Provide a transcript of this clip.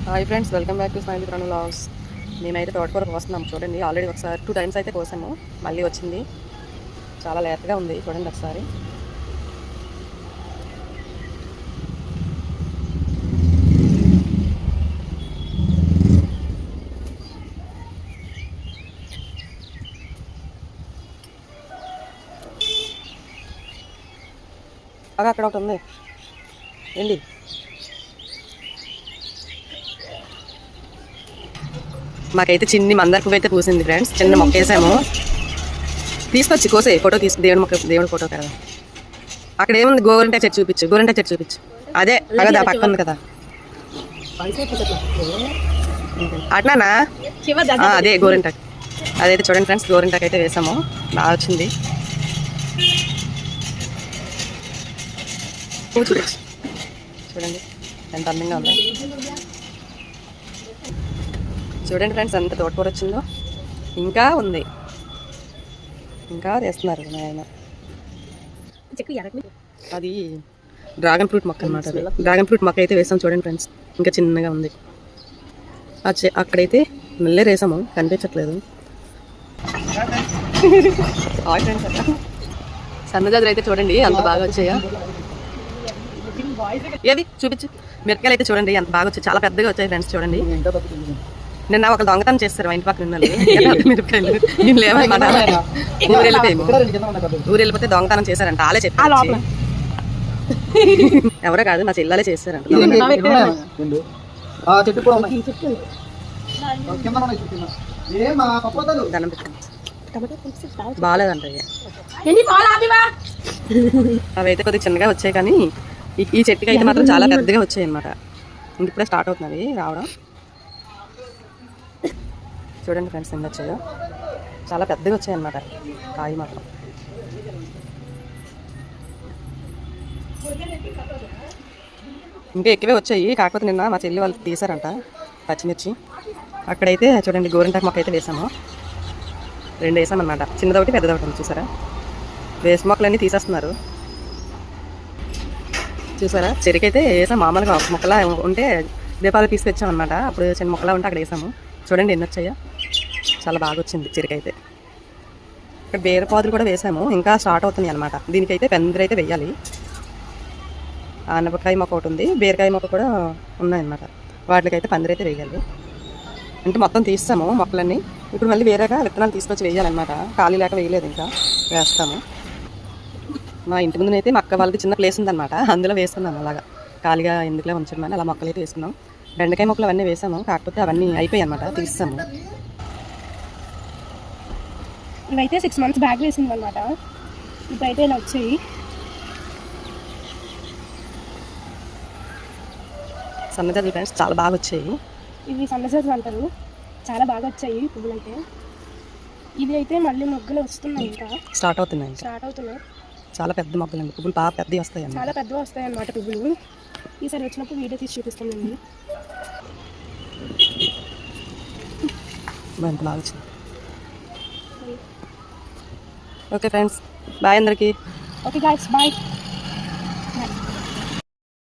Hi friends, welcome back to smile with vlogs. మేమైతే తోటకూర కోస్తున్నాం. చూడండి, ఆల్రెడీ ఒకసారి 2 times అయితే కోసాము. మళ్ళీ వచ్చింది. చాలా లేతగా ఉంది. చూడండి ఒకసారి. అక్కడ ఒకటి ఉంది ఏంటి. మాకైతే చిన్ని మందార పువ్వు అయితే పూసింది ఫ్రెండ్స్. చిన్న మొక్క వేసాము. తీసుకొచ్చి కోసే ఫోటో తీసుకు దేవుడి ఫోటో కదా. అక్కడ ఏముంది, గోరింటాకు చెట్టు చూపించు. అదే అగదా పక్క ఉంది కదా, అట్లానా? అదే గోరింటాకు. అదైతే చూడండి ఫ్రెండ్స్, గోరింటాకు అయితే వేసాము. బాగా వచ్చింది. పువ్వు చూడండి ఎంత అందంగా ఉంది. చూడండి ఫ్రెండ్స్, ఎంత తోటకూర వచ్చిందో. ఇంకా ఉంది, ఇంకా తెస్తున్నారు ఆయన. అది డ్రాగన్ ఫ్రూట్ మొక్క అనమాట. డ్రాగన్ ఫ్రూట్ మొక్క అయితే వేసాం. చూడండి ఫ్రెండ్స్, ఇంకా చిన్నగా ఉంది. అక్కడైతే మళ్ళీ వేసాము, కనిపించట్లేదు. సన్నజాజులు అయితే చూడండి ఎంత బాగా వచ్చాయో. ఏవి చూపించు. మిరపకాయలు అయితే చూడండి ఎంత బాగా వచ్చాయి. చాలా పెద్దగా వచ్చాయి ఫ్రెండ్స్. చూడండి, నిన్న ఒక దొంగతనం చేస్తారు మా ఇంటి పక్కన మిరపకాయలు. నేను లేవన్నమాట. ఊరు వెళ్ళిపోతే దొంగతనం చేశారంట. వాళ్ళే చెప్పారు. ఎవరో కాదు, మా చెల్లెలే చేస్తారంట. దండం పెట్టండి. బాగాలేదంట. అవైతే కొద్దిగా చిన్నగా వచ్చాయి, కానీ ఈ చెట్టుకి అయితే మాత్రం చాలా పెద్దగా వచ్చాయి అనమాట. ఇంకిప్పుడే స్టార్ట్ అవుతున్నది రావడం. చూడండి ఫ్రెండ్స్, ఎంత వచ్చాయో. చాలా పెద్దగా వచ్చాయి అన్నమాట కాయ మాత్రం. ఇంకా ఎక్కువే వచ్చాయి, కాకపోతే నిన్న మా చెల్లి వాళ్ళు తీసారంట పచ్చిమిర్చి. అక్కడైతే చూడండి గోరింటాకు మొక్క అయితే వేసాము. 2 వేసామన్నమాట, చిన్నదొకటి పెద్దదొకటి. చూసారా, వేసి మొక్కలన్నీ తీసేస్తున్నారు. చూసారా, చెరుకైతే వేసాం. మామూలుగా ఒక మొక్కలా ఉంటే దీపాలు తీసుకొచ్చామన్నమాట. అప్పుడు చిన్న మొక్కలా ఉంటే అక్కడ వేసాము. చూడండి ఎన్ని వచ్చాయో. చాలా బాగా వచ్చింది చెరుకైతే. ఇక్కడ బీరపాదులు కూడా వేసాము, ఇంకా స్టార్ట్ అవుతున్నాయి అనమాట. దీనికైతే పెందరు అయితే వేయాలి. ఆనపకాయ మొక్క ఒకటి ఉంది, బీరకాయ మొక్క కూడా ఉన్నాయన్నమాట. వాటికైతే పందిరి అయితే వేయాలి. అంటే మొత్తం తీస్తాము మొక్కలన్నీ. ఇప్పుడు మళ్ళీ వేరేగా విత్తనాలు తీసుకొచ్చి వేయాలన్నమాట. ఖాళీ లేక వేయలేదు, ఇంకా వేస్తాము. మా ఇంటి ముందునైతే మా అక్క వాళ్ళకి చిన్న ప్లేస్ ఉందన్నమాట, అందులో వేస్తున్నాం. అలాగా ఖాళీగా ఎందుకులే ఉంచడం అని అలా మొక్కలు అయితే వేస్తున్నాం. బెండకాయ మొక్కలు అవన్నీ వేసాము, కాకపోతే అవన్నీ అయిపోయాయి అన్నమాట, తీస్తాము. ఇవైతే 6 months బ్యాక్ వేసింది అనమాట. ఇప్పుడైతే ఇలా వచ్చాయి. సన్నజాజులు ఫ్రెండ్స్ చాలా బాగా వచ్చాయి. ఇవి సన్నజాజులు అంటారు. చాలా బాగా వచ్చాయి పువ్వులు అయితే. ఇవి అయితే మళ్ళీ మొగ్గలు వస్తున్నాయి, ఇంకా స్టార్ట్ అవుతున్నాయి. చాలా పెద్ద మొగ్గలు అండి, పువ్వులు బాగా పెద్దవి వస్తాయి. చాలా పెద్దగా వస్తాయి అన్నమాట పువ్వులు. ఈసారి వచ్చినప్పుడు వీడియో తీసి చూపిస్తామండి. ఎంత బాగా వచ్చింది. ఓకే ఫ్రెండ్స్, బాయ్ అందరికీ. Okay guys, bye.